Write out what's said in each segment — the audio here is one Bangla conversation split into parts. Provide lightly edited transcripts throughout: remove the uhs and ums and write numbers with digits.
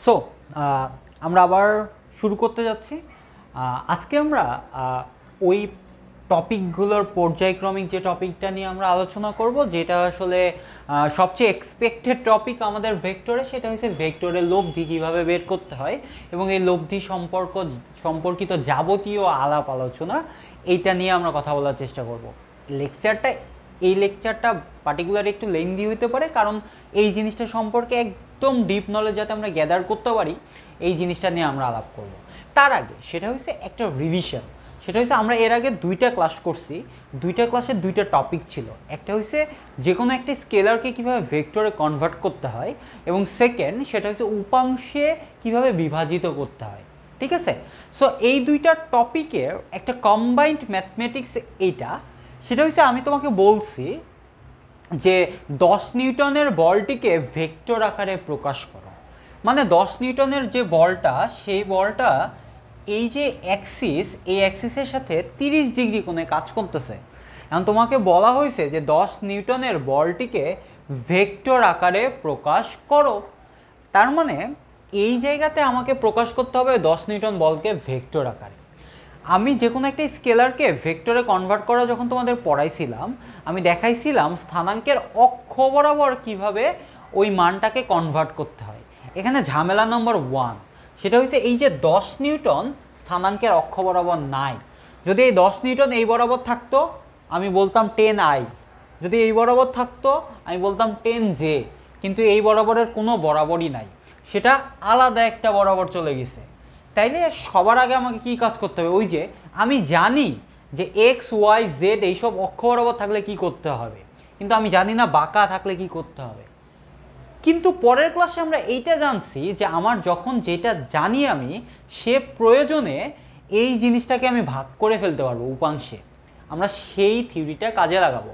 সো আমরা আবার শুরু করতে যাচ্ছি। আজকে আমরা ওই টপিকগুলোর পর্যায়ক্রমিক যে টপিকটা নিয়ে আমরা আলোচনা করব, যেটা আসলে সবচেয়ে এক্সপেক্টেড টপিক আমাদের ভেক্টরে, সেটা হচ্ছে ভেক্টরের লব্ধি কীভাবে বের করতে হয় এবং এই লব্ধি সম্পর্কিত যাবতীয় আলাপ আলোচনা এইটা নিয়ে আমরা কথা বলার চেষ্টা করব। এই লেকচারটা পার্টিকুলার একটু লেন্দি হতে পারে, কারণ এই জিনিসটা সম্পর্কে একদম ডিপ নলেজ যাতে আমরা গ্যাদার করতে পারি, এই জিনিসটা নিয়ে আমরা আলাপ করব। তার আগে সেটা হচ্ছে একটা রিভিশন। সেটা হচ্ছে আমরা এর আগে দুইটা ক্লাস করছি, দুইটা ক্লাসের দুইটা টপিক ছিল। একটা হচ্ছে যে কোনো একটা স্কেলারকে কীভাবে ভেক্টরে কনভার্ট করতে হয়, এবং সেকেন্ড সেটা হচ্ছে উপাংশে কীভাবে বিভাজিত করতে হয়। ঠিক আছে? সো এই দুইটা টপিকের একটা কম্বাইন্ড ম্যাথমেটিক্স এইটা, সেটা হচ্ছে আমি তোমাকে বলছি যে 10 নিউটনের বলটিকে ভেক্টর আকারে প্রকাশ করো। মানে 10 নিউটনের যে বলটা, সেই বলটা এই যে অ্যাক্সিস, এই অ্যাক্সিসের সাথে 30 ডিগ্রি কোণে কাজ করতেছে। এখন তোমাকে বলা হয়েছে যে 10 নিউটনের বলটিকে ভেক্টর আকারে প্রকাশ করো। তার মানে এই জায়গাতে আমাকে প্রকাশ করতে হবে 10 নিউটন বলকে ভেক্টর আকারে। আমি যে কোনো একটা স্কেলারকে ভেক্টরে কনভার্ট করা যখন তোমাদের পড়াইছিলাম, আমি দেখাইছিলাম স্থানাঙ্কের অক্ষ বরাবর কিভাবে ওই মানটাকে কনভার্ট করতে হয়। এখানে ঝামেলা নম্বর 1 সেটা হচ্ছে এই যে 10 নিউটন স্থানাঙ্কের অক্ষ বরাবর নাই। যদি এই 10 নিউটন এই বরাবর থাকতো, আমি বলতাম 10i। যদি এই বরাবর থাকতো, আমি বলতাম 10j। কিন্তু এই বরাবরের কোনো বরাবরই নাই, সেটা আলাদা একটা বরাবর চলে গেছে। তাইলে সবার আগে আমাকে কি কাজ করতে হবে? ওই যে আমি জানি যে এক্স ওয়াই জেড এইসব অক্ষ বরাবর থাকলে কি করতে হবে, কিন্তু আমি জানি না বাঁকা থাকলে কি করতে হবে। কিন্তু পরের ক্লাসে আমরা এইটা জানছি যে আমার যখন যেটা জানি আমি, সে প্রয়োজনে এই জিনিসটাকে আমি ভাগ করে ফেলতে পারবো উপাংশে। আমরা সেই থিওরিটা কাজে লাগাবো।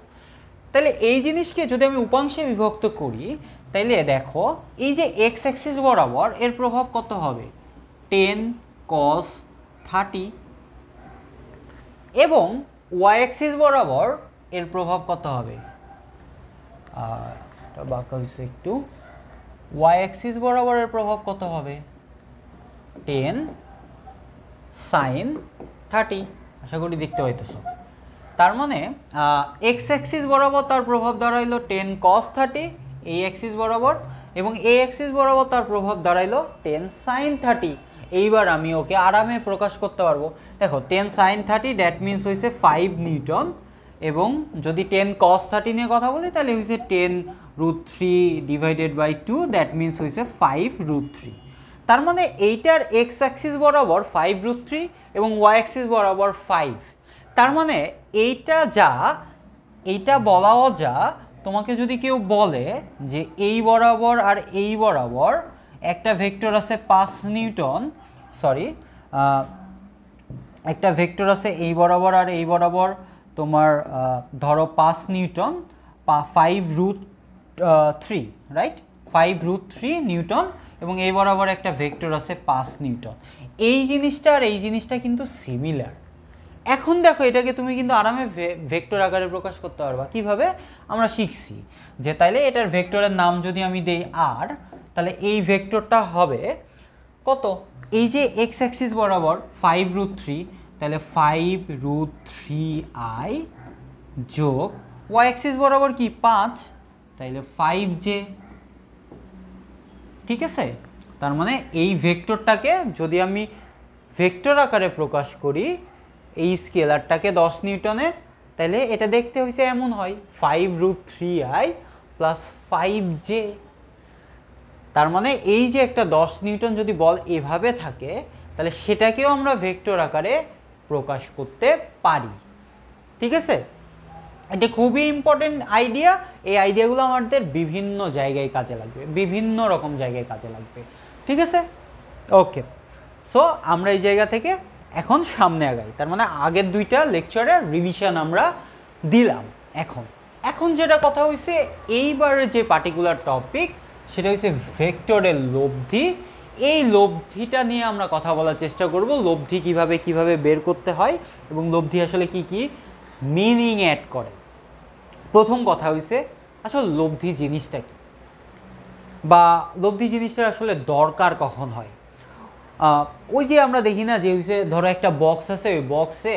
তাহলে এই জিনিসকে যদি আমি উপাংশে বিভক্ত করি, তাইলে দেখো এই যে এক্স অ্যাক্সিস বরাবর এর প্রভাব কত হবে? 10 cos 30। এবং ওয়াই অ্যাক্সিস বরাবর এর প্রভাব কত হবে? বাঁকা হচ্ছে একটু। ওয়াই অ্যাক্সিস বরাবর এর প্রভাব কত হবে? 10 sin 30। আশা করি দেখতে পাইতেছো। তার মানে এক্স অ্যাক্সিস বরাবর তার প্রভাব দাঁড়াইলো 10 cos 30 এই অ্যাক্সিস বরাবর, এবং এই অ্যাক্সিস বরাবর তার প্রভাব দাঁড়াইলো 10 sin 30। এইবার আমি ওকে আরামে প্রকাশ করতে পারবো। দেখো 10 sin 30 দ্যাট মিনস হয়েছে 5 নিউটন, এবং যদি 10 cos 30 নিয়ে কথা বলি তাহলে হয়েছে 10√3/2 দ্যাট মিনস হয়েছে 5√3। তার মানে এইটার এক্স অ্যাক্সিস বরাবর 5√3 এবং ওয়াই অ্যাক্সিস বরাবর 5। তার মানে এইটা বলাও যা, তোমাকে যদি কেউ বলে যে এই বরাবর আর এই বরাবর একটা ভেক্টর আছে 5 নিউটন, একটা ভেক্টর আছে এই বরাবর আর এই বরাবর তোমার ধরো 5 নিউটন 5√3, রাইট? 5√3 নিউটন, এবং এই বরাবর একটা ভেক্টর আছে 5 নিউটন। এই জিনিসটা আর এই জিনিসটা কিন্তু সিমিলার। এখন দেখো এটাকে তুমি কিন্তু আরামে ভেক্টর আকারে প্রকাশ করতে পারবা। কিভাবে? আমরা শিখছি যে তাইলে এটার ভেক্টরের নাম যদি আমি দেই আর, তাহলে এই ভেক্টরটা হবে কত? এই যে এক্স অ্যাক্সিস বরাবর 5√3, তাহলে 5√3i যোগ ওয়াই অ্যাক্সিস বরাবর কি 5, তাইলে 5j। ঠিক আছে? তার মানে এই ভেক্টরটাকে যদি আমি ভেক্টর আকারে প্রকাশ করি, এই স্কেলারটাকে 10 নিউটনের, তাহলে এটা দেখতে হয়েছে এমন হয় 5√3i প্লাস 5j। তার মানে এই যে একটা 10 নিউটন যদি বল এভাবে থাকে, তাহলে সেটাকেও আমরা ভেক্টর আকারে প্রকাশ করতে পারি। ঠিক আছে? এটা খুবই ইম্পর্টেন্ট আইডিয়া। এই আইডিয়াগুলো আমাদের বিভিন্ন জায়গায় কাজে লাগবে, বিভিন্ন রকম জায়গায় কাজে লাগবে। ঠিক আছে? ওকে, সো আমরা এই জায়গা থেকে এখন সামনে আগাই। তার মানে আগের দুইটা লেকচারের রিভিশন আমরা দিলাম। এখন যেটা কথা হয়েছে, এইবারের যে পার্টিকুলার টপিক সেটা হচ্ছে ভেক্টরের লব্ধি। এই লব্ধিটা নিয়ে আমরা কথা বলার চেষ্টা করব। লব্ধি কিভাবে বের করতে হয় এবং লব্ধি আসলে কি কি মিনিং অ্যাড করে। প্রথম কথা হয়েছে আসলে লব্ধি জিনিসটা কি। বা লব্ধি জিনিসটার আসলে দরকার কখন হয়। ওই যে আমরা দেখি না যে হচ্ছে ধরো একটা বক্স আছে, ওই বক্সে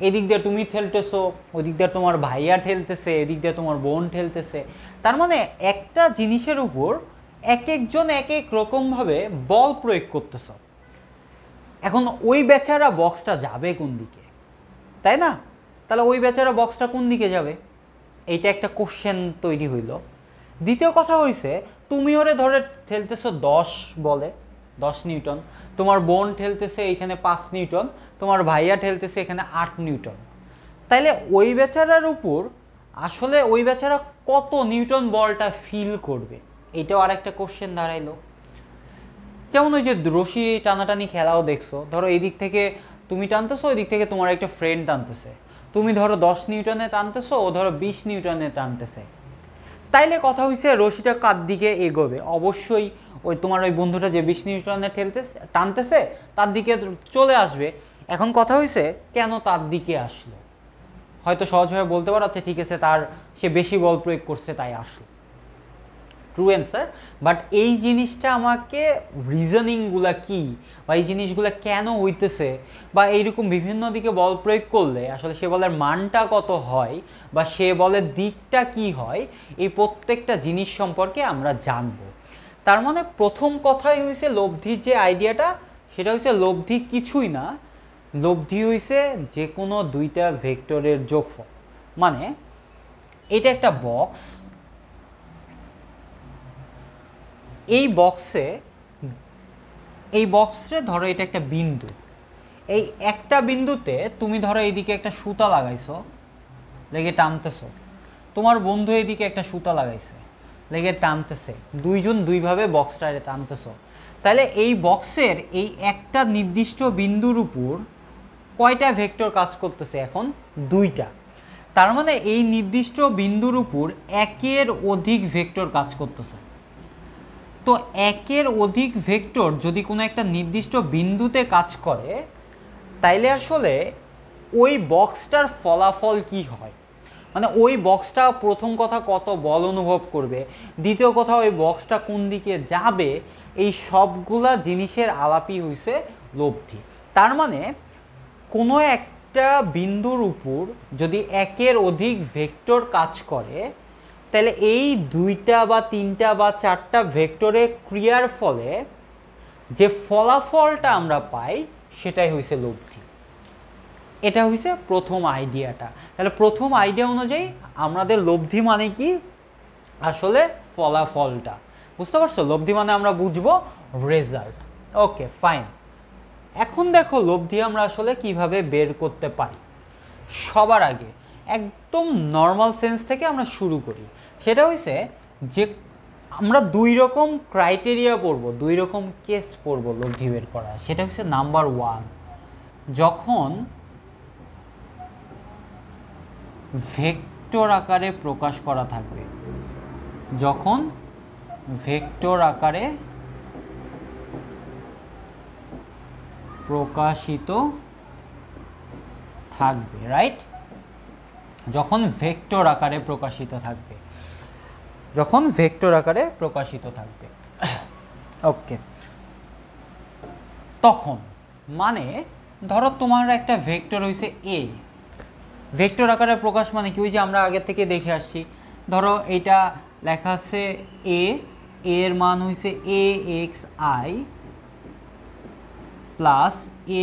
এদিক দিয়ে তুমি ঠেলতেছো, ওই দিক দিয়ে তোমার ভাইয়া ঠেলতেছে, এদিক দিয়ে তোমার বোন ঠেলতেছে। তার মানে একটা জিনিসের উপর এক একজন এক এক রকমভাবে বল প্রয়োগ করতেছ। এখন ওই বেচারা বক্সটা যাবে কোন দিকে, তাই না? তাহলে ওই বেচারা বক্সটা কোন দিকে যাবে, এইটা একটা কোশ্চেন তৈরি হইল। দ্বিতীয় কথা হইছে, তুমি ওরে ধরে ঠেলতেছো 10 বলে 10 নিউটন, তোমার বোন ঠেলতেছে এখানে 5 নিউটন, তোমার ভাইয়া ঠেলতেছে এখানে 8 নিউটন। তাইলে ওই বেচারার উপর আসলে ওই বেচারা কত নিউটন বলটা ফিল করবে, এইটাও আর একটা কোশ্চেন দাঁড়াইলো। যেমন ওই যে রশি টানাটানি খেলাও দেখছো, ধরো এই দিক থেকে তুমি টানতেছো, ওই দিক থেকে তোমার একটা ফ্রেন্ড টানতেছে, তুমি ধরো 10 নিউটনে টানতেছো, ও ধরো 20 নিউটনে টানতেছে। তাইলে কথা হইছে রশিটা কার দিকে এগোবে, অবশ্যই ওই তোমার ওই বন্ধুটা যে 20 নিউটনে টানতেছে তার দিকে চলে আসবে। এখন কথা হইছে কেন তার দিকে আসলো, হয়তো সহজভাবে বলতে পারো আচ্ছা ঠিক আছে সে বেশি বল প্রয়োগ করছে তাই আসলো, ট্রু অ্যান্সার। বাট এই জিনিসটা আমাকে রিজনিংগুলা কি বা এই জিনিসগুলো কেন হইতেছে বা এইরকম বিভিন্ন দিকে বল প্রয়োগ করলে আসলে সে বলের মানটা কত হয় বা সে বলের দিকটা কি হয়, এই প্রত্যেকটা জিনিস সম্পর্কে আমরা জানব। তার মানে প্রথম কথাই হয়েছে লব্ধির যে আইডিয়াটা, সেটা হচ্ছে লব্ধি কিছুই না, লব্ধি হইছে যে কোনো দুইটা ভেক্টরের যোগফল। মানে এটা একটা বক্স, এই বক্সে ধরো এটা একটা বিন্দু, এই একটা বিন্দুতে তুমি ধরো এইদিকে একটা সুতা লাগাইছো, লেগে টানতেছো, তোমার বন্ধু এইদিকে একটা সুতা লাগাইছে, লেগে টানতেছে, দুইজন দুইভাবে বক্সটারে টানতেছো। তাহলে এই বক্সের এই একটা নির্দিষ্ট বিন্দুর উপর কয়টা ভেক্টর কাজ করতেছে, এখন দুইটা। তার মানে এই নির্দিষ্ট বিন্দুর উপর একের অধিক ভেক্টর কাজ করতেছে। তো একের অধিক ভেক্টর যদি কোনো একটা নির্দিষ্ট বিন্দুতে কাজ করে, তাইলে আসলে ওই বক্সটার ফলাফল কি হয়, মানে ওই বক্সটা প্রথম কথা কত বল অনুভব করবে, দ্বিতীয় কথা ওই বক্সটা কোন দিকে যাবে, এই সবগুলা জিনিসের আলাপই হইছে লব্ধি। তার মানে কোনো একটা বিন্দুর উপর যদি একের অধিক ভেক্টর কাজ করে, তাহলে এই দুইটা বা তিনটা বা চারটা ভেক্টরের ক্রিয়ার ফলে যে ফলাফলটা আমরা পাই সেটাই হইছে লব্ধি। এটা হইছে প্রথম আইডিয়াটা। তাহলে প্রথম আইডিয়া অনুযায়ী আমাদের লব্ধি মানে কি, আসলে ফলাফলটা। বুঝতে পারছো? লব্ধি মানে আমরা বুঝবো রেজাল্ট। Okay fine. এখন দেখো লব্ধি আমরা আসলে কিভাবে বের করতে পারি। সবার আগে একদম নর্মাল সেন্স থেকে আমরা শুরু করি। সেটা হইছে যে আমরা দুই রকম ক্রাইটেরিয়া পড়বো, দুই রকম কেস পড়বো লব্ধি বের করা। সেটা হচ্ছে নাম্বার 1, যখন ভেক্টর আকারে প্রকাশ করা থাকবে, যখন ভেক্টর আকারে প্রকাশিত থাকবে, রাইট? যখন ভেক্টর আকারে প্রকাশিত থাকবে, যখন ভেক্টর আকারে প্রকাশিত থাকবে, ওকে। তখন মানে ধরো তোমার একটা ভেক্টর হইছে এ, ভেক্টর আকারে প্রকাশ মানে কি, ওই যে আমরা আগে থেকে দেখে আসছি, ধরো এটা লেখা আছে এ, এর মান হইছে A X I plus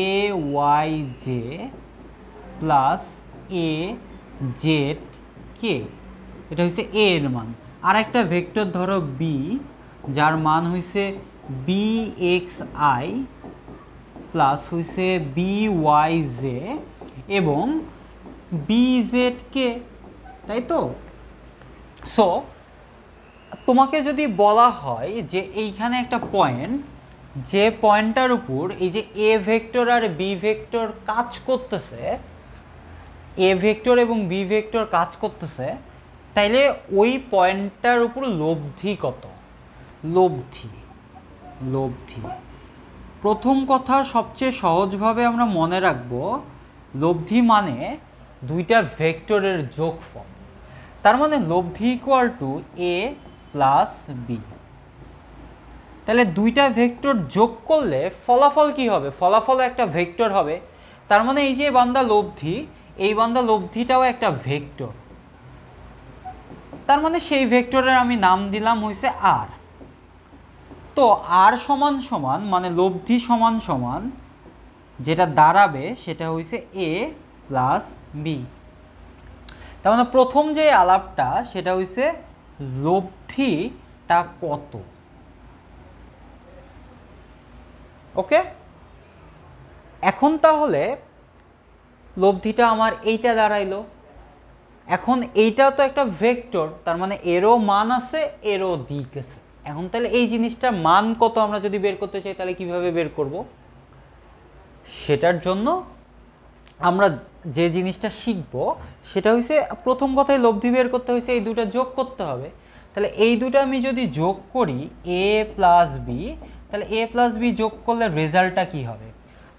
A Y J plus A Z কে, এটা হচ্ছে এ এর মান। আর একটা ভেক্টর ধরো বি, যার মান হইছে বি এক্স আই প্লাস হইছে বি ওয়াই জে এবং বি জেড কে, তাই তো? সো তোমাকে যদি বলা হয় যে এইখানে একটা পয়েন্ট, যে পয়েন্টটার উপর এই যে এ ভেক্টর আর বি ভেক্টর কাজ করতেছে, এ ভেক্টর এবং বি ভেক্টর কাজ করতেছে, তাইলে ওই পয়েন্টটার উপর লব্ধি কত? লব্ধি প্রথম কথা সবচেয়ে সহজভাবে আমরা মনে রাখবো, লব্ধি মানে দুইটা ভেক্টরের যোগফল। তার মানে লব্ধি equal to A plus B. তাহলে দুইটা ভেক্টর যোগ করলে ফলাফল কি হবে? ফলাফল একটা ভেক্টর হবে। তার মানে এই যে বান্দা লব্ধি, এই বান্দা লব্ধিটাও একটা ভেক্টর। তার মানে সেই ভেক্টরের আমি নাম দিলাম হইছে আর। তো আর সমান সমান মানে লব্ধি সমান সমান যেটা দাঁড়াবে সেটা হইছে a প্লাস বি। তার মানে প্রথম যে আলাপটা সেটা হইছে লব্ধিটা কত। ওকে, এখন তাহলে লব্ধিটা আমার এইটা দাঁড়াইলো। এখন এইটাও তো একটা ভেক্টর, তার মানে এরও মান আছে এরও দিক আছে। এখন তাহলে এই জিনিসটার মান কত আমরা যদি বের করতে চাই তাহলে কিভাবে বের করব? সেটার জন্য আমরা যে জিনিসটা শিখব সেটা হচ্ছে প্রথম কথায় লব্ধি বের করতে হয়েছে এই দুটো যোগ করতে হবে। তাহলে এই দুটো আমি যদি যোগ করি a প্লাস বি, তাহলে a প্লাস বি যোগ করলে রেজাল্টটা কি হবে?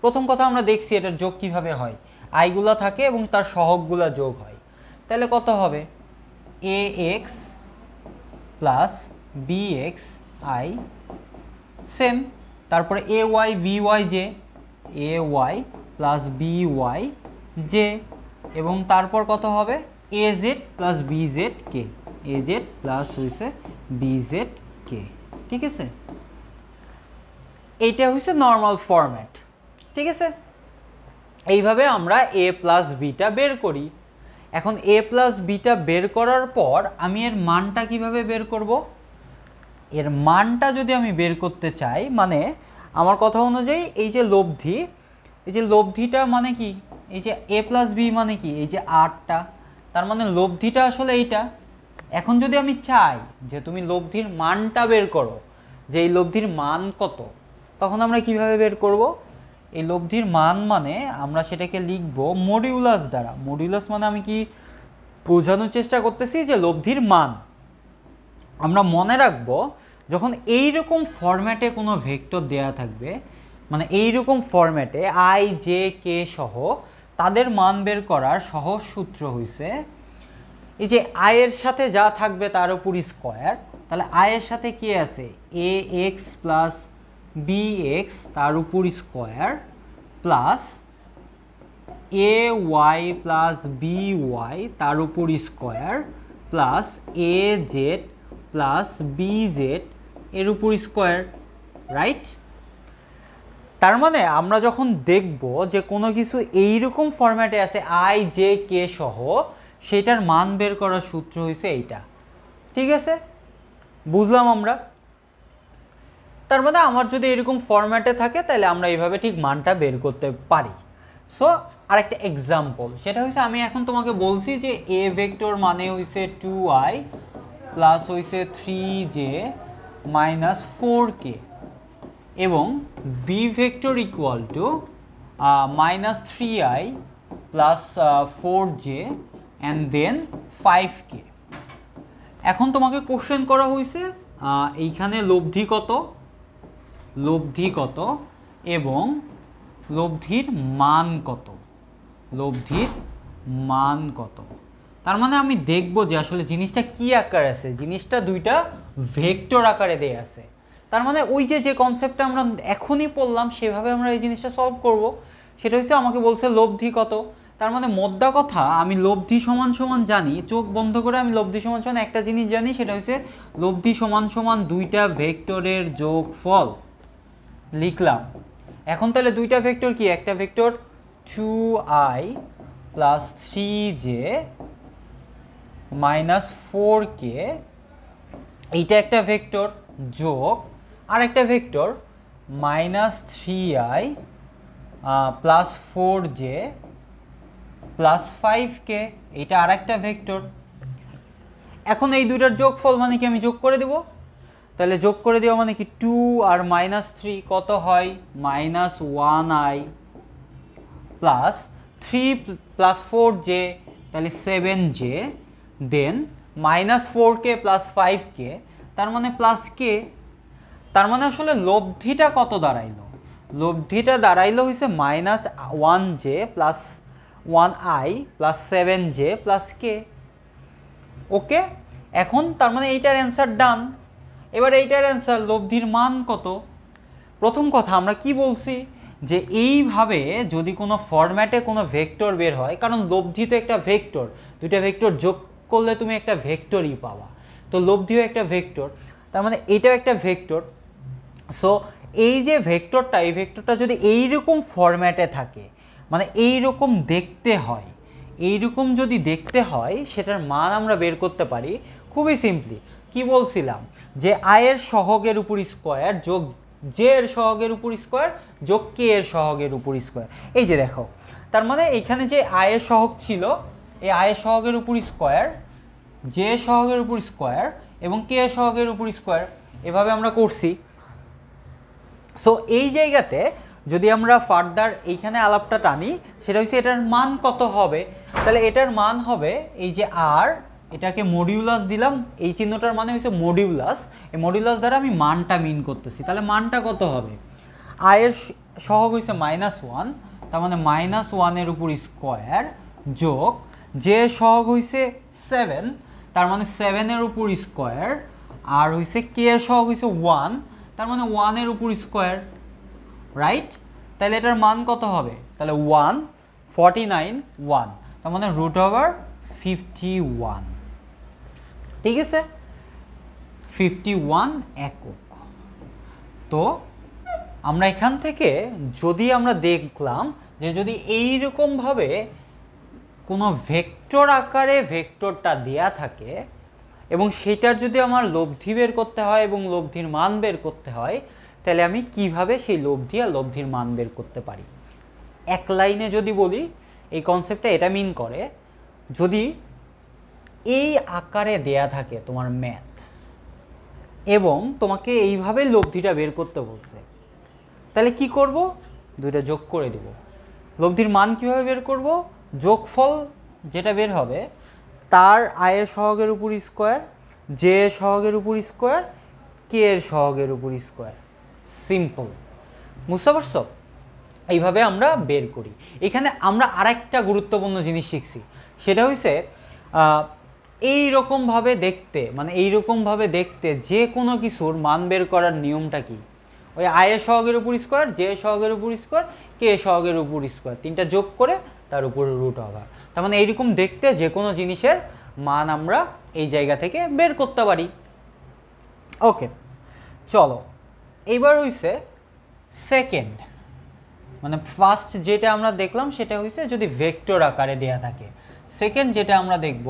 প্রথম কথা আমরা দেখছি এটার যোগ কিভাবে হয়, আইগুলা থাকে এবং তার সহগগুলা যোগ হয়। তাহলে কত হবে? ax plus bx I same, তারপরে ay by যে ay প্লাস by যে, এবং তারপর কত হবে? az প্লাস bz কে, az প্লাস হয়েছে bz কে। ঠিক আছে, এইটা হচ্ছে নর্মাল ফরম্যাট। ঠিক আছে, এইভাবে আমরা a প্লাস বিটা বের করি। এখন a প্লাস বিটা বের করার পর আমি এর মানটা কিভাবে বের করব? এর মানটা যদি আমি বের করতে চাই, মানে আমার কথা অনুযায়ী এই যে লব্ধি, এই যে লব্ধিটা মানে কি? এই যে a প্লাস বি মানে কি? এই যে আটটা, তার মানে লব্ধিটা আসলে এইটা। এখন যদি আমি চাই যে তুমি লব্ধির মানটা বের করো, যে এই লব্ধির মান কত, তখন আমরা কিভাবে বের করব? এই লব্ধির মান মানে আমরা সেটাকে লিখব মডিউলাস দ্বারা। মডিউলাস মানে আমি কি বোঝানোর চেষ্টা করতেছি? যে লব্ধির মান আমরা মনে রাখব যখন এইরকম ফরম্যাটে কোনো ভেক্টর দেয়া থাকবে, মানে এইরকম ফরম্যাটে আই জে কে সহ তাদের মান বের করার সহজ সূত্র হইছে এই যে আই এর সাথে যা থাকবে তার উপর স্কোয়ার। তাহলে আই এর সাথে কি আছে? A x plus B x তার উপর square plus A y plus B y তার উপর square plus A z plus B z এর উপর স্কোয়ার, রাইট? তার মানে আমরা যখন দেখব যে কোনো কিছু এইরকম ফরম্যাটে আছে আই জে কে সহ, সেটার মান বের করার সূত্র হয়েছে এইটা। ঠিক আছে, বুঝলাম আমরা? তার মানে আমার যদি এরকম ফরম্যাটে থাকে তাহলে আমরা এইভাবে ঠিক মানটা বের করতে পারি। সো আরেকটা এক্সাম্পল, সেটা হচ্ছে আমি এখন তোমাকে বলছি যে এ ভেক্টর মানে হইছে 2i প্লাস হইছে 3j মাইনাস 4k এবং B vector equal to minus 3i plus 4j and then 5k। এখন তোমাকে কোশ্চেন করা হয়েছে এইখানে লব্ধি কত, লব্ধি কত এবং লব্ধির মান কত, লব্ধির মান কত। তার মানে আমি দেখব যে আসলে জিনিসটা কি আকার আছে, জিনিসটা দুইটা ভেক্টর আকারে দেয়া আছে। তার মানে ওই যে কনসেপ্টটা আমরা এখনই পড়লাম সেভাবে আমরা এই জিনিসটা সলভ করব। সেটা হচ্ছে আমাকে বলছে লব্ধি কত, তার মানে মোদ্দা কথা আমি লব্ধি সমান সমান জানি, চোখ বন্ধ করে আমি লব্ধি সমান সমান একটা জিনিস জানি, সেটা হচ্ছে লব্ধি সমান সমান দুইটা ভেক্টরের যোগফল, লিখলাম। এখন তাহলে দুইটা ভেক্টর কি? একটা vector 2i plus 3j minus 4k, এইটা একটা ভেক্টর, যোগ আর একটা vector minus 3i plus 4j plus 5k, এইটা আর একটা ভেক্টর। এখন এই দুইটার যোগফল মানে কি? আমি যোগ করে দেব। তাহলে যোগ করে দেওয়া মানে কি? 2 আর মাইনাস 3 কত হয়? Minus 1i plus 3 plus 4j তাহলে 7j than minus 4k plus 5k তার মানে প্লাস k। তার মানে আসলে লব্ধিটা কত দাঁড়াইলো? লব্ধিটা দাঁড়াইলো হয়েছে minus 1j plus 1i plus 7j plus k। ওকে, এখন তার মানে এইটার অ্যান্সার ডান। এবার এইটার অ্যান্সার লব্ধির মান কত। প্রথম কথা আমরা কি বলছি যে এইভাবে যদি কোনো ফরম্যাটে কোনো ভেক্টর বের হয়, কারণ লব্ধি তো একটা ভেক্টর, দুইটা ভেক্টর যোগ করলে তুমি একটা ভেক্টরই পাবা, তো লব্ধিও একটা ভেক্টর, তার মানে এটাও একটা ভেক্টর। সো এই যে ভেক্টরটা, এই ভেক্টরটা যদি এইরকম ফরম্যাটে থাকে, মানে এইরকম দেখতে হয়, এইরকম যদি দেখতে হয়, সেটার মান আমরা বের করতে পারি খুবই সিম্পলি। কি বলছিলাম যে আয়ের সহগের উপর স্কোয়ার যোগ জে এর সহগের উপর স্কোয়ার যোগ কে এর সহগের উপর স্কোয়ার। এই যে দেখো, তার মানে এখানে যে আয়ের সহগ ছিল, এই আয়ের সহগের উপর স্কোয়ার, জে এর সহগের উপর স্কোয়ার এবং কে এর সহগের উপর স্কোয়ার, এভাবে আমরা করছি। সো এই জায়গাতে যদি আমরা ফার্দার এইখানে আলাপটা টানি, সেটা হচ্ছে এটার মান কত হবে। তাহলে এটার মান হবে এই যে আর, এটাকে মডিউলাস দিলাম, এই চিহ্নটার মানে হচ্ছে মডিউলাস, এই মডিউলাস দ্বারা আমি মানটা মিন করতেছি। তাহলে মানটা কত হবে, আয়ের সহগ হচ্ছে -1, তার মানে -1 উপর স্কোয়ার যোগ যে সহগ হইছে 7, তার মানে 7 উপর স্কোয়ার, আর হইছে কে এর সহগ হইছে 1, তার মানে 1 উপর স্কোয়ার, রাইট। তাহলে এটার মান কত হবে, তাহলে 1 তার মানে √51, ঠিক আছে, 51 একক। তো আমরা এখান থেকে যদি আমরা দেখলাম যে যদি এইরকমভাবে কোনো ভেক্টর আকারে ভেক্টরটা দেয়া থাকে এবং সেটার যদি আমার লব্ধি বের করতে হয় এবং লব্ধির মান বের করতে হয়, তাহলে আমি কিভাবে সেই লব্ধি আর লব্ধির মান বের করতে পারি। এক লাইনে যদি বলি, এই কনসেপ্টটা এটা মিন করে, যদি এই আকারে দেয়া থাকে তোমার ম্যাথ এবং তোমাকে এইভাবে লব্ধিটা বের করতে বলছে, তাহলে কি করব, দুইটা যোগ করে দেব। লব্ধির মান কিভাবে বের করব, যোগফল যেটা বের হবে তার আয়ের সহগের উপর স্কোয়ার, জে এর সহগের উপর স্কোয়ার, কে এর সহগের উপর স্কোয়ার, সিম্পল। বুঝতে পারছো, এইভাবে আমরা বের করি। এখানে আমরা আরেকটা গুরুত্বপূর্ণ জিনিস শিখছি, সেটা হচ্ছে এইরকমভাবে দেখতে, মানে এইরকমভাবে দেখতে যে কোনো কিছুর মান বের করার নিয়মটা কি, ওই আয়ের সহগের উপর স্কোয়ার, জে এর সহগের উপর স্কোয়ার, কে এর সহগের উপর স্কোয়ার, তিনটা যোগ করে তার উপরে √, তার মানে এইরকম দেখতে যে কোনো জিনিসের মান আমরা এই জায়গা থেকে বের করতে পারি। ওকে, চলো এইবার হইছে সেকেন্ড, মানে ফার্স্ট যেটা আমরা দেখলাম সেটা হইছে যদি ভেক্টর আকারে দেয়া থাকে। সেকেন্ড যেটা আমরা দেখব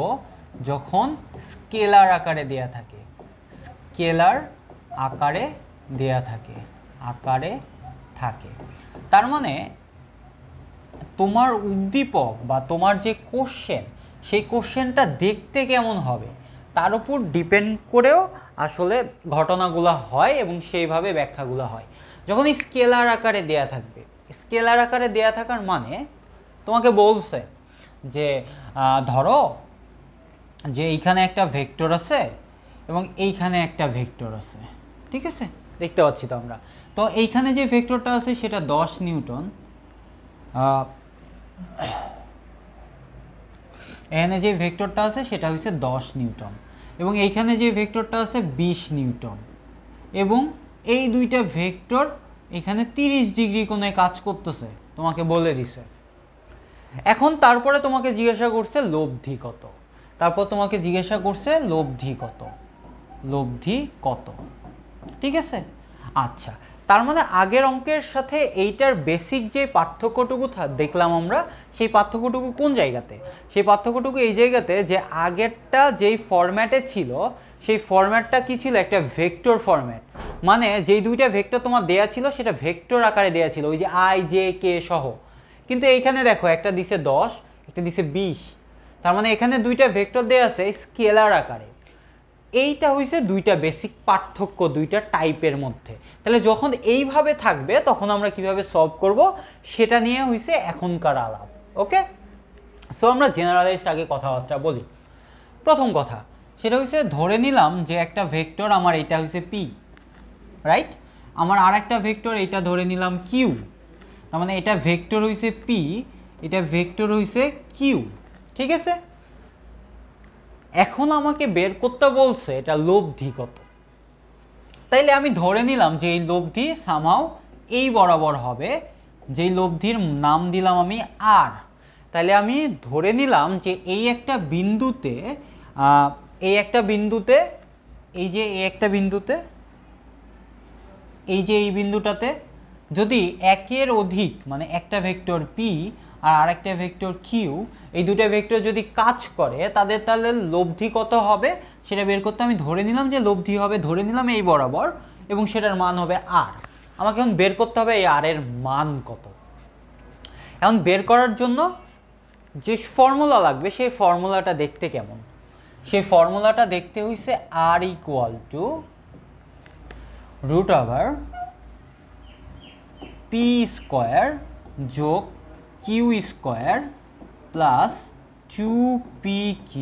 যখন স্কেলার আকারে দেয়া থাকে, স্কেলার আকারে দেয়া থাকে, তার মানে তোমার উদ্দীপক বা তোমার যে কোশ্চেন, সেই কোশ্চেনটা দেখতে কেমন হবে তার উপর ডিপেন্ড করেও আসলে ঘটনাগুলো হয় এবং সেইভাবে ব্যাখ্যাগুলো হয়। যখন স্কেলার আকারে দেয়া থাকবে, স্কেলার আকারে দেয়া থাকার মানে তোমাকে বলছে যে ধরো যে এইখানে একটা ভেক্টর আছে এবং এইখানে একটা ভেক্টর আছে, ঠিক আছে, দেখতে পাচ্ছি তো আমরা। তো এইখানে যে ভেক্টরটা আছে সেটা 10 নিউটন, এখানে যে ভেক্টরটা আছে সেটা হচ্ছে 10 নিউটন এবং এইখানে যে ভেক্টরটা আছে 20 নিউটন, এবং এই দুইটা ভেক্টর এখানে 30 ডিগ্রি কোণে কাজ করতেছে, তোমাকে বলে দিছে। এখন তারপরে তোমাকে জিজ্ঞাসা করছে লব্ধি কত, তারপর তোমাকে জিজ্ঞাসা করছে লব্ধি কত, ঠিক আছে। আচ্ছা, তার মানে আগের অঙ্কের সাথে এইটার বেসিক যে পার্থক্যটুকু দেখলাম আমরা, সেই পার্থক্যটুকু কোন জায়গাতে, সেই পার্থক্যটুকু এই জায়গাতে যে আগেরটা যেই ফরম্যাটে ছিল সেই ফরম্যাটটা কি ছিল, একটা ভেক্টর ফরম্যাট, মানে যেই দুইটা ভেক্টর তোমার দেয়া ছিল সেটা ভেক্টর আকারে দেয়া ছিল, ওই যে আই জে কে সহ। কিন্তু এইখানে দেখো একটা দিছে 10, একটা দিছে 20, তার মানে এখানে দুইটা ভেক্টর দেয়া আছে স্কেলার আকারে। এইটা হইছে দুইটা বেসিক পার্থক্য দুইটা টাইপের মধ্যে। তাহলে যখন এইভাবে থাকবে তখন আমরা কিভাবে সলভ করব সেটা নিয়ে হইছে এখনকার আলাপ। ওকে, সো আমরা জেনারেলাইজড আগে কথাবার্তা বলি। প্রথম কথা সেটা হইছে ধরে নিলাম যে একটা ভেক্টর আমার এটা হইছে পি, রাইট, আমার আর একটা ভেক্টর এটা ধরে নিলাম কিউ, তার মানে এটা ভেক্টর হইছে পি, এটা ভেক্টর হইছে কিউ, ঠিক আছে। এখন আমাকে বের করতে বলছে এটা লব্ধি কত। তাইলে আমি ধরে নিলাম যে এই লব্ধি সামহাও এই বরাবর হবে, যেই লব্ধির নাম দিলাম আমি আর। তাহলে আমি ধরে নিলাম যে এই একটা বিন্দুতে এই একটা বিন্দুতে এই যে এই একটা বিন্দুতে এই যে এই বিন্দুটাতে যদি একের অধিক মানে একটা ভেক্টর পি আর আরেকটা ভেক্টর কিউ, এই দুটো ভেক্টর যদি কাজ করে তাদের তাহলে লব্ধি কত হবে সেটা বের করতে আমি ধরে নিলাম যে লব্ধি হবে, ধরে নিলাম এই বরাবর, এবং সেটার মান হবে আর। আমাকে এখন বের করতে হবে এই আর এর মান কত। এখন বের করার জন্য যে ফর্মুলা লাগবে সেই ফর্মুলাটা দেখতে কেমন, সেই ফর্মুলাটা দেখতে হইছে R equal to root over P square যোগ Q square plus 2pq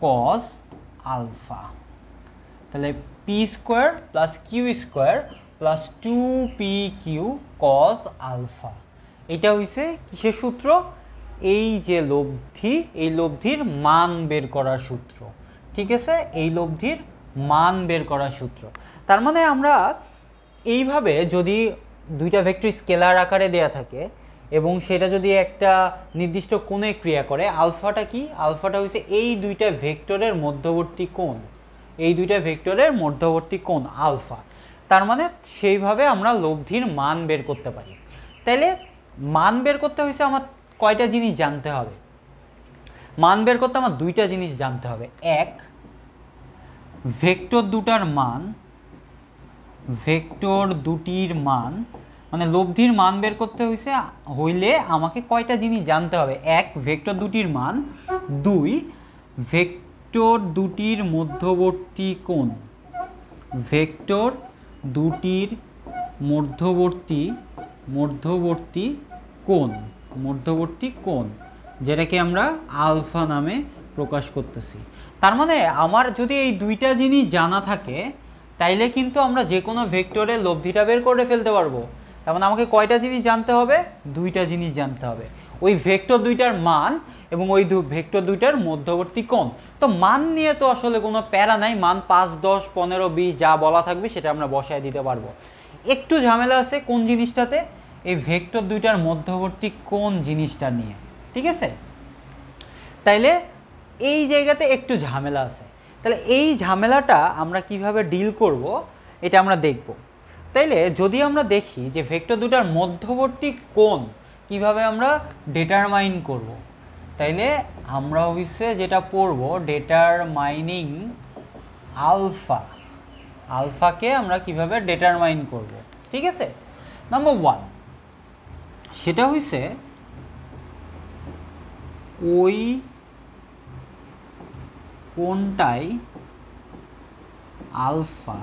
cos alpha. তাহলে P square plus Q square plus 2pq cos alpha, এটা হইছে কিসের সূত্র? এই যে লব্ধি, এই লব্ধির মান বের করার সূত্র। ঠিক আছে, এই লব্ধির মান বের করার সূত্র। তার মানে আমরা এইভাবে যদি দুইটা ভেক্টর স্কেলার আকারে দেয়া থাকে এবং সেটা যদি একটা নির্দিষ্ট কোণে ক্রিয়া করে, আলফাটা কি? আলফাটা হচ্ছে এই দুইটা ভেক্টরের মধ্যবর্তী কোণ, এই দুইটা ভেক্টরের মধ্যবর্তী কোণ আলফা। তার মানে সেইভাবে আমরা লব্ধির মান বের করতে পারি। তাইলে মান বের করতে হয়েছে আমার কয়টা জিনিস জানতে হবে? মান বের করতে আমার দুইটা জিনিস জানতে হবে। এক, ভেক্টর দুটার মান, ভেক্টর দুটির মান মানে লব্ধির মান বের করতে হইলে আমাকে কয়টা জিনিস জানতে হবে? এক, ভেক্টর দুটির মান। দুই, ভেক্টর দুটির মধ্যবর্তী কোণ, ভেক্টর দুটির মধ্যবর্তী কোণ যেটাকে আমরা আলফা নামে প্রকাশ করতেছি। তার মানে আমার যদি এই দুইটা জিনিস জানা থাকে তাইলে কিন্তু আমরা যে কোনো ভেক্টরের লব্ধিটা বের করে ফেলতে পারবো। তার মানে আমাকে কয়টা জিনিস জানতে হবে? দুইটা জিনিস জানতে হবে, ওই ভেক্টর দুইটার মান এবং ওই ভেক্টর দুইটার মধ্যবর্তী কোণ। তো মান নিয়ে তো আসলে কোনো প্যারা নাই, মান 5, 10, 15, 20 যা বলা থাকবে সেটা আমরা বসায় দিতে পারবো। একটু ঝামেলা আছে কোন জিনিসটাতে? এই ভেক্টর দুইটার মধ্যবর্তী কোণ জিনিসটা নিয়ে। ঠিক আছে, তাইলে এই জায়গাতে একটু ঝামেলা আছে। তাহলে এই ঝামেলাটা আমরা কিভাবে ডিল করব এটা আমরা দেখব। তাইলে যদি আমরা দেখি যে ভেক্টর দুটার মধ্যবর্তী কোণ কিভাবে আমরা ডিটারমাইন করব, তাইলে আমরা হইছে যেটা পড়ব ডিটারমাইনিং আলফা। আলফাকে আমরা কিভাবে ডিটারমাইন করব। ঠিক আছে, নাম্বার 1 সেটা হইছে ওই কোণটাই আলফা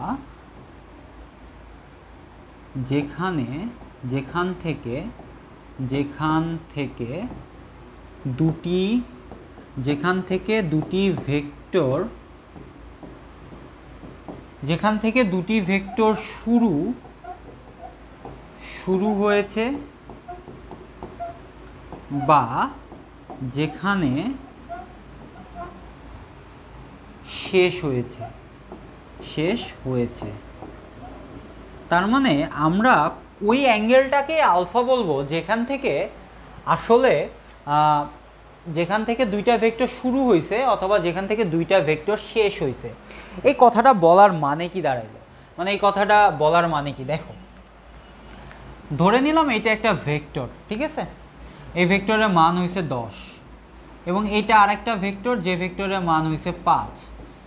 যেখান থেকে দুটি ভেক্টর শুরু হয়েছে বা যেখানে শেষ হয়েছে। তার মানে আমরা ওই অ্যাঙ্গেলটাকে আলফা বলবো যেখান থেকে দুইটা ভেক্টর শুরু হয়েছে অথবা যেখান থেকে দুইটা ভেক্টর শেষ হয়েছে। এই কথাটা বলার মানে কি দাঁড়াইলো? মানে এই কথাটা বলার মানে কি, দেখো ধরে নিলাম এটা একটা ভেক্টর। ঠিক আছে, এই ভেক্টরের মান হয়েছে 10 এবং এইটা আরেকটা ভেক্টর যে ভেক্টরের মান হয়েছে 5।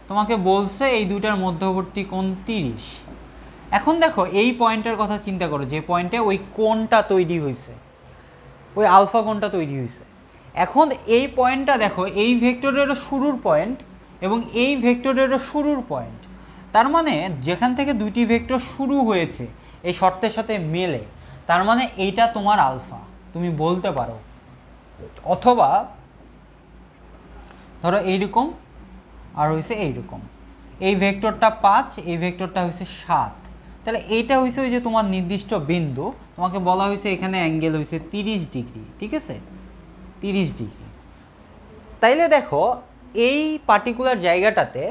তোমাকে বলছে এই দুইটার মধ্যবর্তী কোণ 30। এখন দেখো এই পয়েন্টের কথা চিন্তা করো, যে পয়েন্টে ওই কোণটা তৈরি হয়েছে, ওই আলফা কোণটা তৈরি হয়েছে। এখন এই পয়েন্টটা দেখো, এই ভেক্টরেরও শুরুর পয়েন্ট এবং এই ভেক্টরেরও শুরুর পয়েন্ট। তার মানে যেখান থেকে দুইটি ভেক্টর শুরু হয়েছে এই শর্তের সাথে মেলে, তার মানে এইটা তোমার আলফা তুমি বলতে পারো। অথবা ধরো এইরকম আর হয়েছে এইরকম, এই ভেক্টরটা 5, এই ভেক্টরটা হয়েছে 7। তাহলে এইটা হয়েছে ওই যে তোমার নির্দিষ্ট বিন্দু, তোমাকে বলা হয়েছে এখানে অ্যাঙ্গেল হয়েছে 30 ডিগ্রি। ঠিক আছে, 30 ডিগ্রি। তাইলে দেখো এই পার্টিকুলার জায়গাটাতে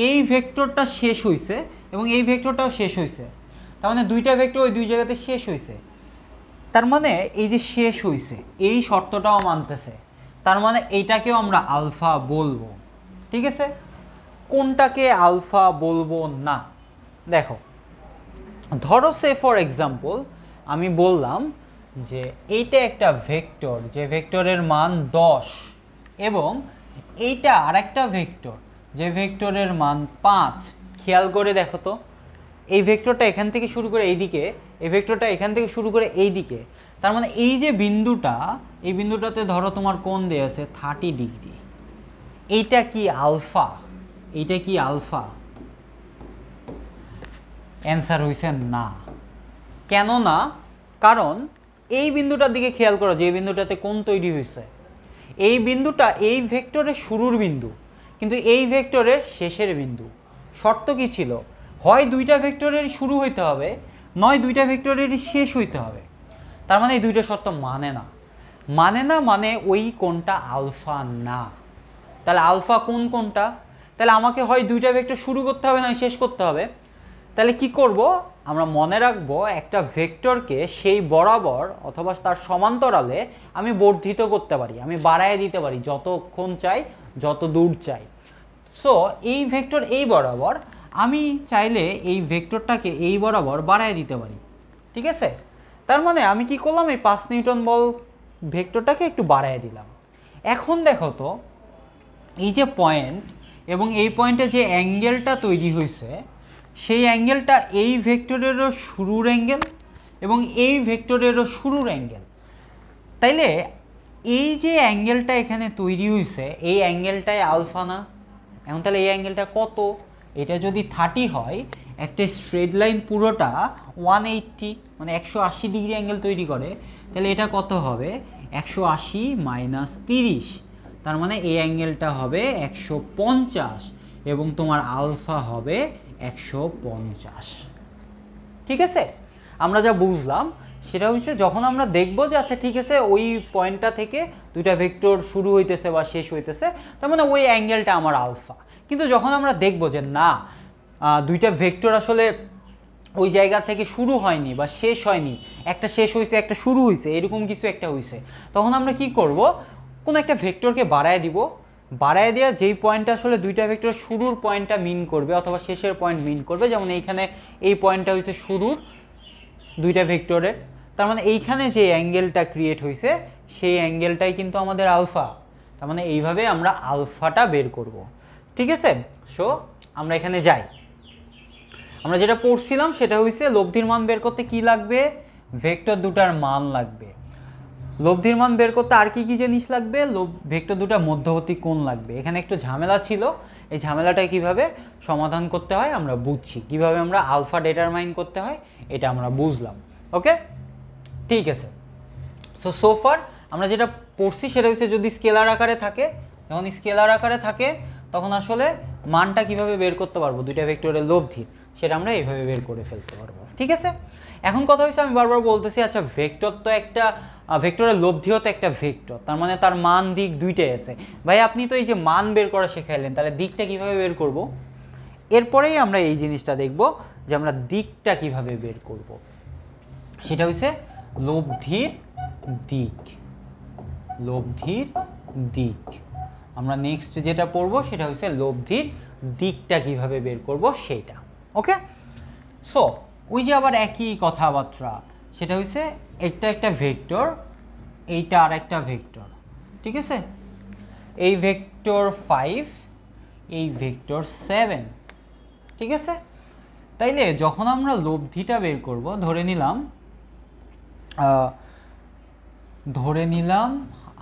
এই ভেক্টরটা শেষ হয়েছে এবং এই ভেক্টরটাও শেষ হয়েছে। তার মানে দুইটা ভেক্টর ওই দুই জায়গাতে শেষ হয়েছে। তার মানে এই যে শেষ হয়েছে এই শর্তটাও মানতেছে, তার মানে এইটাকেও আমরা আলফা বলবো। ঠিক আছে, কোনটাকে আলফা বলবো না? দেখো, ধরো সে ফর এক্সাম্পল আমি বললাম যে এইটা একটা ভেক্টর, যে ভেক্টরের মান 10 এবং এইটা আরেকটা ভেক্টর যে ভেক্টরের মান 5। খেয়াল করে দেখো তো, এই ভেক্টরটা এখান থেকে শুরু করে এইদিকে, এই ভেক্টরটা এখান থেকে শুরু করে এইদিকে। তার মানে এই যে বিন্দুটা, এই বিন্দুটাতে ধরো তোমার কোণ দেয়া আছে 30 ডিগ্রি। এইটা কি আলফা? এইটা কি আলফা? অ্যান্সার হইছে না। কেন না? কারণ এই বিন্দুটার দিকে খেয়াল করো, যে বিন্দুটাতে কোণ তৈরি হয়েছে, এই বিন্দুটা এই ভেক্টরের শুরুর বিন্দু, কিন্তু এই ভেক্টরের শেষের বিন্দু। শর্ত কি ছিল? হয় দুইটা ভেক্টরের শুরু হইতে হবে, নয় দুইটা ভেক্টরেরই শেষ হইতে হবে। তার মানে এই দুইটা শর্ত মানে না। মানে না মানে ওই কোণটা আলফা না। তাহলে আলফা কোনটা? তাহলে আমাকে হয় দুইটা ভেক্টর শুরু করতে হবে, নয় শেষ করতে হবে। তাহলে কি করব? আমরা মনে রাখবো একটা ভেক্টরকে সেই বরাবর অথবা তার সমান্তরালে আমি বর্ধিত করতে পারি, আমি বাড়ায় দিতে পারি যতক্ষণ চাই, যত দূর চাই। সো এই ভেক্টর এই বরাবর, আমি চাইলে এই ভেক্টরটাকে এই বরাবর বাড়ায় দিতে পারি। ঠিক আছে, তার মানে আমি কি করলাম? এই 5 নিউটন বল ভেক্টরটাকে একটু বাড়ায় দিলাম। এখন দেখো তো, এই যে পয়েন্ট এবং এই পয়েন্টে যে অ্যাঙ্গেলটা তৈরি হয়েছে, সেই অ্যাঙ্গেলটা এই ভেক্টরেরও শুরুর অ্যাঙ্গেল এবং এই ভেক্টরেরও শুরুর অ্যাঙ্গেল। তাইলে এই যে অ্যাঙ্গেলটা এখানে তৈরি হয়েছে, এই অ্যাঙ্গেলটাই আলফা না? এখন তাহলে এই অ্যাঙ্গেলটা কত? এটা যদি 30 হয়, একটা স্ট্রেট লাইন পুরোটা 180 মানে 180 ডিগ্রি অ্যাঙ্গেল তৈরি করে, তাহলে এটা কত হবে? 180 মাইনাস 30। তার মানে এই অ্যাঙ্গেলটা হবে 150 এবং তোমার আলফা হবে 150। ঠিক আছে, আমরা যা বুঝলাম সেটা হচ্ছে, যখন আমরা দেখবো যে আচ্ছা ঠিক আছে ওই পয়েন্টটা থেকে দুইটা ভেক্টর শুরু হইতেছে বা শেষ হইতেছে, তার মানে ওই অ্যাঙ্গেলটা আমার আলফা। কিন্তু যখন আমরা দেখবো যে না, দুইটা ভেক্টর আসলে ওই জায়গা থেকে শুরু হয়নি বা শেষ হয়নি, একটা শেষ হয়েছে একটা শুরু হয়েছে, এরকম কিছু একটা হয়েছে, তখন আমরা কি করব? কোনো একটা ভেক্টরকে বাড়ায় দিব। বাড়ায় দেওয়া যেই পয়েন্টটা আসলে দুইটা ভেক্টর শুরুর পয়েন্টটা মিন করবে অথবা শেষের পয়েন্ট মিন করবে, যেমন এইখানে এই পয়েন্টটা হয়েছে শুরুর দুইটা ভেক্টরের, তার মানে এইখানে যে অ্যাঙ্গেলটা ক্রিয়েট হয়েছে সেই অ্যাঙ্গেলটাই কিন্তু আমাদের আলফা। তার মানে এইভাবে আমরা আলফাটা বের করব। ঠিক আছে, সো আমরা এখানে যাই। আমরা যেটা পড়ছিলাম সেটা হয়েছে লব্ধির মান বের করতে কি লাগবে? ভেক্টর দুটার মান লাগবে। লব্ধির মান বের করতে আর কি কি জিনিস লাগবে? ভেক্টর দুটার মধ্যবর্তী কোণ লাগবে। এখানে একটু ঝামেলা ছিল, এই ঝামেলাটা কিভাবে সমাধান করতে হয় আমরা বুঝছি, কিভাবে আমরা আলফা ডিটারমাইন করতে হয় এটা আমরা বুঝলাম। ওকে, ঠিক আছে। সোফার আমরা যেটা পড়ছি সেটা হচ্ছে, যদি স্কেলার আকারে থাকে, যখন স্কেলার আকারে থাকে তখন আসলে মানটা কিভাবে বের করতে পারবো দুইটা ভেক্টরের লব্ধি, সেটা আমরা এইভাবে বের করে ফেলতে পারবো। ঠিক আছে, এখন কথা হচ্ছে আমি বারবার বলতেছি, আচ্ছা ভেক্টর তো একটা, ভেক্টরের লব্ধিও তো একটা ভেক্টর, তার মানে তার মান দিক দুইটাই আছে। ভাই আপনি তো এই যে মান বের করা শেখাইলেন, তাহলে দিকটা কিভাবে বের করব? এরপরেই আমরা এই জিনিসটা দেখব যে আমরা দিকটা কিভাবে বের করব। সেটা হচ্ছে লব্ধির দিক। লব্ধির দিক আমরা নেক্সট যেটা পড়বো সেটা হচ্ছে লব্ধির দিকটা কিভাবে বের করব সেইটা। ওকে, সো ওই যে আবার একই কথাবার্তা, সেটা হচ্ছে একটা একটা ভেক্টর, এইটা আর একটা ভেক্টর। ঠিক আছে, এই ভেক্টর 5, এই ভেক্টর 7। ঠিক আছে, তাইলে যখন আমরা লব্ধিটা বের করব, ধরে নিলাম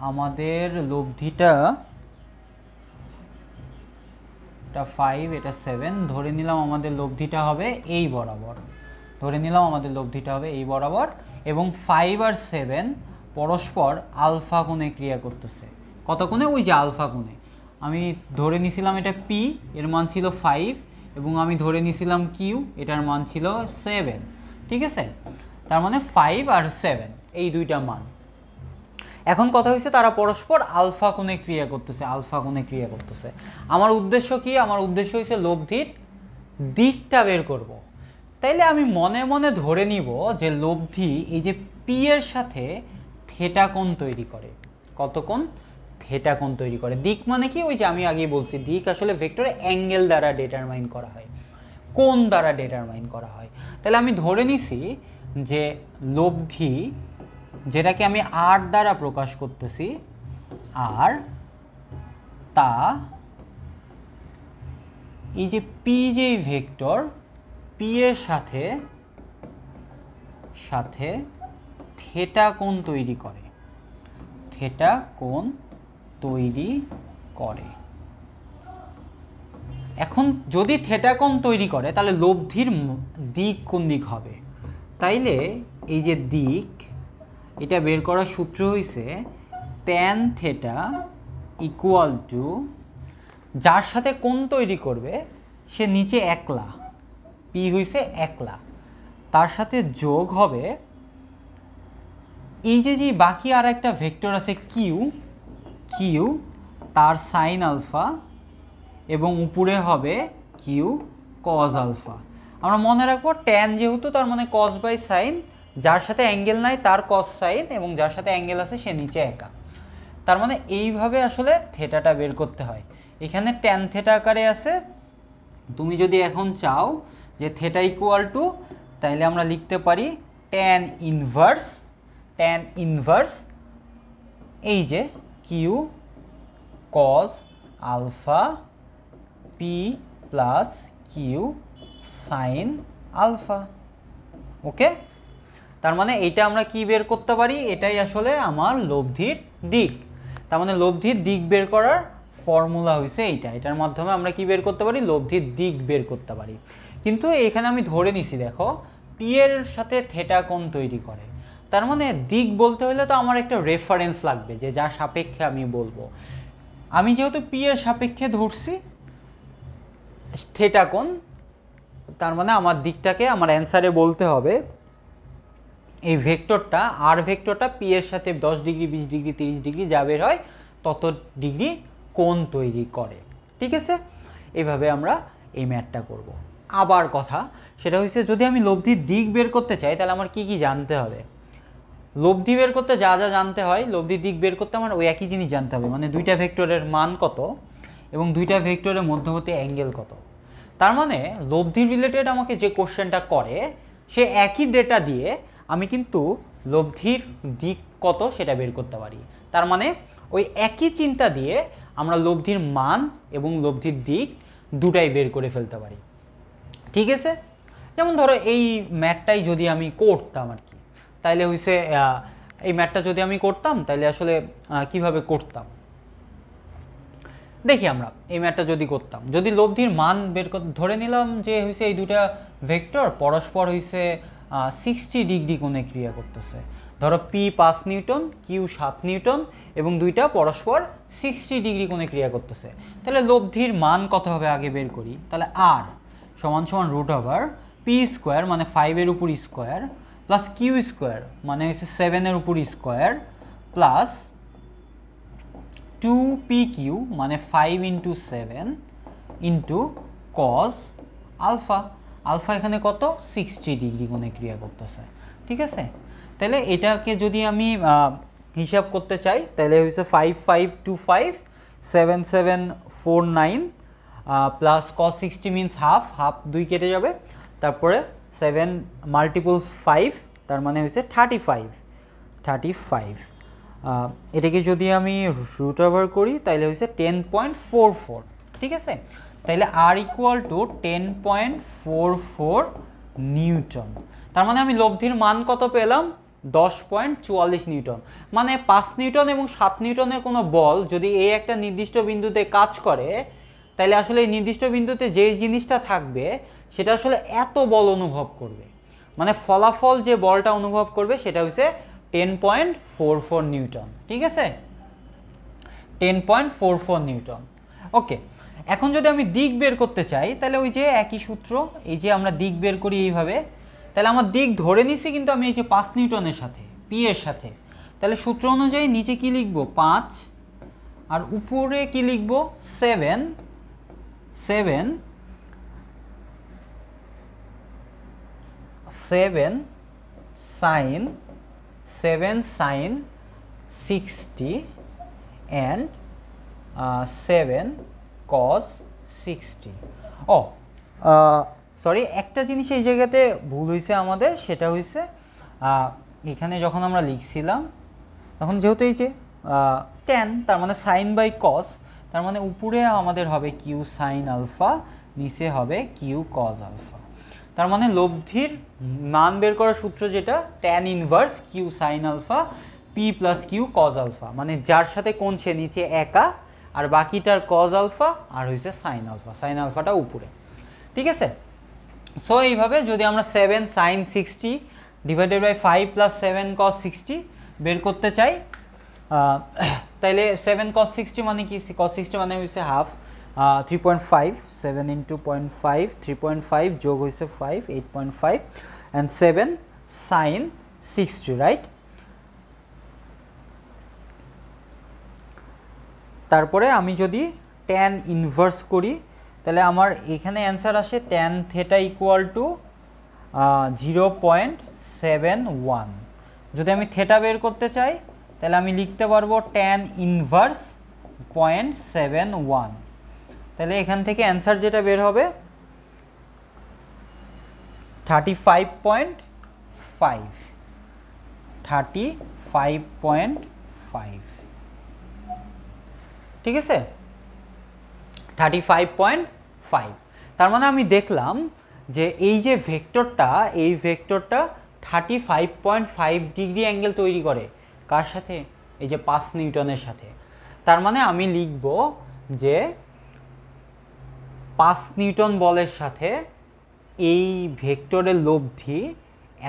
আমাদের লব্ধিটা, এটা 5 এটা 7, ধরে নিলাম আমাদের লব্ধিটা হবে এই বরাবর, ধরে নিলাম আমাদের লব্ধিটা হবে এই বরাবর, এবং 5 আর 7 পরস্পর আলফা কোণে ক্রিয়া করতেছে। কত কোণে? ওই যে আলফা কোণে। আমি ধরে নিছিলাম এটা পি, এর মান ছিল 5, এবং আমি ধরে নিছিলাম কিউ, এটার মান ছিল 7। ঠিক আছে, তার মানে 5 আর 7 এই দুইটা মান। এখন কথা হচ্ছে তারা পরস্পর আলফা কোণে ক্রিয়া করতেছে, আলফা কোণে ক্রিয়া করতেছে। আমার উদ্দেশ্য কি? আমার উদ্দেশ্য হচ্ছে লব্ধির দিকটা বের করব, তাইলে আমি মনে মনে ধরে নিব যে লব্ধি এই যে পি এর সাথে থেটা কোণ তৈরি করে। কত কোণ? থেটা কোণ তৈরি করে। দিক মানে কি? ওই যে আমি আগে বলছি, দিক আসলে ভেক্টরে অ্যাঙ্গেল দ্বারা ডিটারমাইন করা হয়, কোণ দ্বারা ডিটারমাইন করা হয়। তাহলে আমি ধরে নিছি যে লব্ধি, যেটাকে আমি আর দ্বারা প্রকাশ করতেছি, আর তা এই যে পি যে ভেক্টর, পি এর সাথে সাথে থেটা কোণ তৈরি করে, থেটা কোণ তৈরি করে। এখন যদি থেটা কোণ তৈরি করে তাহলে লব্ধির দিক কোন দিক হবে? তাইলে এই যে দিক, এটা বের করার সূত্র হইছে ট্যান থেটা ইকুয়াল টু, যার সাথে কোণ তৈরি করবে সে নিচে একলা, পি হইছে একলা, তার সাথে যোগ হবে এই যে বাকি আর একটা ভেক্টর আছে কিউ, কিউ তার সাইন আলফা, এবং উপরে হবে কিউ কজ আলফা। আমরা মনে রাখবো ট্যান যেহেতু, তার মানে কজ বাই সাইন, যার সাথে অ্যাঙ্গেল নাই তার কজ সাইন, এবং যার সাথে অ্যাঙ্গেল আছে সে নিচে একা। তার মানে এইভাবে আসলে থেটাটা বের করতে হয়। এখানে ট্যান থেটা আকারে আছে। তুমি যদি এখন চাও যে থেটা ইকুয়াল টু, তাইলে আমরা লিখতে পারি ট্যান ইনভার্স, ট্যান ইনভার্স এই যে Q cos alpha P plus Q sine alpha. Okay, তার মানে এইটা আমরা কি বের করতে পারি? এটাই আসলে আমার লব্ধির দিক। তার মানে লব্ধির দিক বের করার ফর্মুলা হয়েছে এইটা। এটার মাধ্যমে আমরা কি বের করতে পারি? লব্ধির দিক বের করতে পারি। কিন্তু এখানে আমি ধরে নিছি, দেখো পি এর সাথে থেটা কোণ তৈরি করে, তার মানে দিক বলতে হলে তো আমার একটা রেফারেন্স লাগবে, যে যার সাপেক্ষে আমি বলবো। আমি যেহেতু পি এর সাপেক্ষে ধরছি থেটা কোণ, তার মানে আমার দিকটাকে আমার অ্যান্সারে বলতে হবে এই ভেক্টরটা, আর ভেক্টরটা পি এর সাথে 10 ডিগ্রি 20 ডিগ্রি 30 ডিগ্রি যা বের হয় তত ডিগ্রি কোণ তৈরি করে। ঠিক আছে, এইভাবে আমরা এই ম্যাথটা করব। আবার কথা সেটা হচ্ছে, যদি আমি লব্ধির দিক বের করতে চাই তাহলে আমার কি কি জানতে হবে? লব্ধি বের করতে যা যা জানতে হয়, লব্ধির দিক বের করতে আমার ওই একই জিনিস জানতে হবে, মানে দুইটা ভেক্টরের মান কত এবং দুইটা ভেক্টরের মধ্যবর্তী অ্যাঙ্গেল কত। তার মানে লব্ধি রিলেটেড আমাকে যে কোশ্চেনটা করে, সে একই ডেটা দিয়ে আমি কিন্তু লব্ধির দিক কত সেটা বের করতে পারি। তার মানে ওই একই চিন্তা দিয়ে আমরা লব্ধির মান এবং লব্ধির দিক দুটাই বের করে ফেলতে পারি। ঠিক আছে, যেমন ধরো এই ম্যাথটাই যদি আমি করতাম আর কি, তাইলে হইছে এই ম্যাথটা যদি আমি করতাম তাইলে আসলে কিভাবে করতাম দেখি। আমরা এই ম্যাথটা যদি করতাম, যদি লব্ধির মান বের ধরে নিলাম যে হইছে এই দুটা ভেক্টর পরস্পর হইছে 60 ডিগ্রি কোণে ক্রিয়া করতেছে। ধরো পি 5 নিউটন, কিউ 7 নিউটন, এবং দুইটা পরস্পর 60 ডিগ্রি কোণে ক্রিয়া করতেছে। তাহলে লব্ধির মান কত হবে আগে বের করি। তাহলে আর সমান সমান রুট ওভার পি স্কোয়ার মানে 5 এর উপর স্কোয়ার, প্লাস কিউ স্কোয়ার মানে হচ্ছে 7 এর উপর স্কোয়ার, প্লাস 2pq মানে 5 into 7 into cos alpha. Alpha এখানে কত? 60 ডিগ্রি কোণে ক্রিয়া করতেছে। ঠিক আছে, তাহলে এটাকে যদি আমি হিসাব করতে চাই তাহলে হচ্ছে 5525 7749 plus cos 60 means half, half 2 কেটে যাবে, তারপরে 7 মাল্টিপলস 5 তার মানে হচ্ছে 35। এটাকে যদি আমি রুট ওভার করি তাহলে হচ্ছে 10.44। ঠিক আছে, তাহলে আর ইকুয়াল টু 10.44 নিউটন। তার মানে আমি লব্ধির মান কত পেলাম? 10.44 নিউটন। মানে 5 নিউটন এবং 7 নিউটনের কোনো বল যদি এই একটা নির্দিষ্ট বিন্দুতে কাজ করে, তাহলে আসলে এই নির্দিষ্ট বিন্দুতে যে জিনিসটা থাকবে সেটা আসলে এত বল অনুভব করবে, মানে ফলাফল যে বলটা অনুভব করবে সেটা হচ্ছে 10.44 নিউটন। ঠিক আছে, 10.44 নিউটন। ওকে, এখন যদি আমি দিক বের করতে চাই তাহলে ওই যে একই সূত্র, এই যে আমরা দিক বের করি এইভাবে, তাহলে আমার দিক ধরে নিছি কিন্তু আমি এই যে 5 নিউটনের সাথে, পি এর সাথে, তাহলে সূত্র অনুযায়ী নিচে কি লিখব? 5, আর উপরে কি লিখব? 7 7 sin 60 and 7 cos 60. O sorry, একটা জিনিস এই জায়গাতে ভুল হয়েছে আমাদের, সেটা হয়েছে এখানে যখন আমরা লিখছিলাম তখন যেহেতু এই যে tan, তার মানে সাইন বাই কস, তার মানে উপরে আমাদের হবে কিউ সাইন আলফা, নিচে হবে কিউ কজ আলফা। তার মানে লব্ধির মান বের করার সূত্র যেটা tan inverse q sine alpha P plus q cos alpha, মানে যার সাথে কোণ সে নিচে একা আর বাকিটার কজ আলফা আর হয়েছে সাইন আলফা, সাইন আলফাটা উপরে। ঠিক আছে, সো এইভাবে যদি আমরা 7 sin 60 divided by 5 plus 7 cos 60 বের করতে চাই, তাইলে 7 cos 60 মানে কি? cos 60 মানে হয়েছে হাফ, 3.5, 7 into 0.5, 3.5 যোগ হয়েছে 5, 8.5 and 7 sin 60, রাইট? তারপরে আমি যদি tan ইনভার্স করি তাহলে আমার এখানে অ্যান্সার আসে tan theta ইকুয়াল টু 0.71। যদি আমি থেটা বের করতে চাই তাহলে আমি লিখতে পারবো tan ইনভার্স 0.71। তাহলে এখান থেকে অ্যান্সার যেটা বের হবে 35.5, 35.5। ঠিক আছে, 35.5। তার মানে আমি দেখলাম যে এই যে ভেক্টরটা, এই ভেক্টরটা 35.5 ডিগ্রি অ্যাঙ্গেল তৈরি করে। কার সাথে? এই যে 5 নিউটনের সাথে। তার মানে আমি লিখব যে 5 নিউটন বলের সাথে এই ভেক্টরের লব্ধি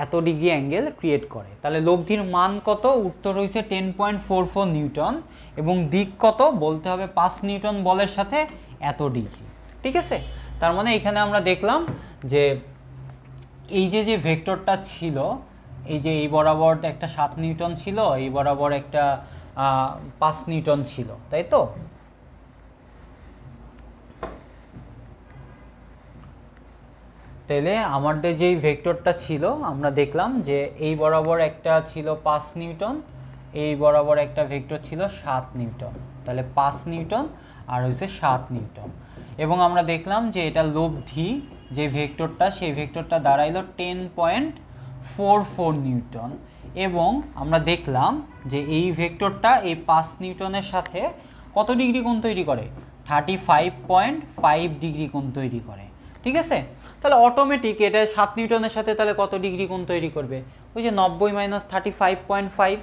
এত ডিগ্রি অ্যাঙ্গেল ক্রিয়েট করে। তাহলে লব্ধির মান কত? উত্তর হয়েছে 10.44 নিউটন এবং দিক কত বলতে হবে 5 নিউটন বলের সাথে এত ডিগ্রি। ঠিক আছে, তার মানে এখানে আমরা দেখলাম যে এই যে যে ভেক্টরটা ছিল, এই যে এই বরাবর একটা 7 নিউটন ছিল, এই বরাবর একটা 5 নিউটন ছিল, তাই তো? তাহলে আমাদের যেই ভেক্টরটা ছিল আমরা দেখলাম যে এই বরাবর একটা ছিল 5 নিউটন, এই বরাবর একটা ভেক্টর ছিল 7 নিউটন, তাহলে 5 নিউটন আর হচ্ছে 7 নিউটন। এবং আমরা দেখলাম যে এটা লব্ধি যে ভেক্টরটা, সেই ভেক্টরটা দাঁড়াইলো 10.44 নিউটন। এবং আমরা দেখলাম যে এই ভেক্টরটা এই 5 নিউটনের সাথে কত ডিগ্রি কোণ তৈরি করে? 35.5 ডিগ্রি কোণ তৈরি করে। ঠিক আছে, তাহলে অটোমেটিক এটা 7 নিউটনের সাথে তাহলে কত ডিগ্রি কোণ তৈরি করবে? ওই যে 90 মাইনাস 35.5।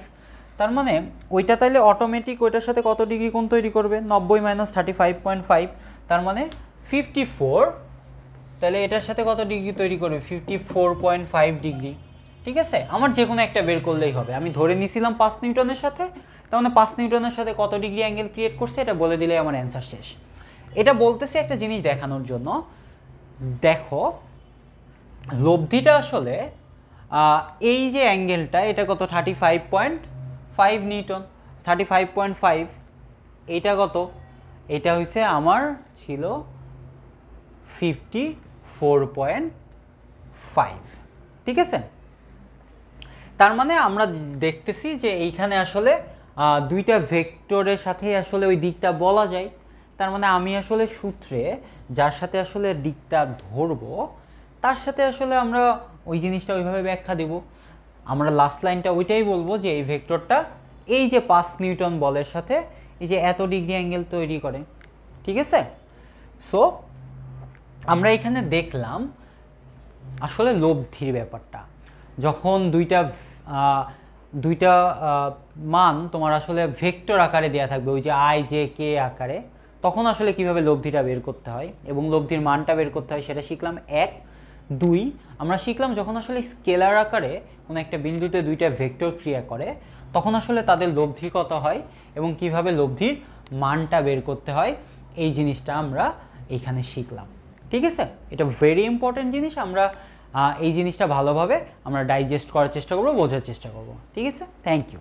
তার মানে ওইটা তাহলে অটোমেটিক ওইটার সাথে কত ডিগ্রি কোণ তৈরি করবে? 90 মাইনাস 35.5, তার মানে 54। তাহলে এটার সাথে কত ডিগ্রি তৈরি করবে? 54.5 ডিগ্রি। ঠিক আছে, আমার যে কোনো একটা বের করলেই হবে। আমি ধরে নিয়েছিলাম 5 নিউটনের সাথে, তার মানে 5 নিউটনের সাথে কত ডিগ্রি অ্যাঙ্গেল ক্রিয়েট করছে এটা বলে দিলেই আমার অ্যান্সার শেষ। এটা বলতেছি একটা জিনিস দেখানোর জন্য। দেখো লব্ধিটা আসলে এই যে অ্যাঙ্গেলটা এটা কত? 35.5 নিউটন। 35.5 এইটা কত? এটা হচ্ছে আমার ছিল 54.5। ঠিক আছে, তার মানে আমরা দেখতেছি যে এইখানে আসলে দুইটা ভেক্টরের সাথে আসলে ওই দিকটা বলা যায়। তার মানে আমি আসলে সূত্রে যার সাথে আসলে দিকটা ধরবো তার সাথে আসলে আমরা ওই জিনিসটা ওইভাবে ব্যাখ্যা দেব। আমরা লাস্ট লাইনটা ওইটাই বলবো যে এই ভেক্টরটা এই যে 5 নিউটন বলের সাথে এই যে এত ডিগ্রি অ্যাঙ্গেল তৈরি করে। ঠিক আছে, সো আমরা এখানে দেখলাম আসলে লব্ধির ব্যাপারটা। যখন দুইটা মান তোমার আসলে ভেক্টর আকারে দেওয়া থাকবে, ওই যে আই জে কে আকারে, তখন আসলে কিভাবে লব্ধিটা বের করতে হয় এবং লব্ধির মানটা বের করতে হয় সেটা শিখলাম। 1, 2 আমরা শিখলাম যখন আসলে স্কেলার আকারে কোনো একটা বিন্দুতে দুইটা ভেক্টর ক্রিয়া করে তখন আসলে তাদের লব্ধি কত হয় এবং কিভাবে লব্ধির মানটা বের করতে হয়, এই জিনিসটা আমরা এইখানে শিখলাম। ঠিক আছে, এটা ভেরি ইম্পর্টেন্ট জিনিস। আমরা এই জিনিসটা ভালোভাবে আমরা ডাইজেস্ট করার চেষ্টা করবো, বোঝার চেষ্টা করবো। ঠিক আছে, থ্যাংক ইউ।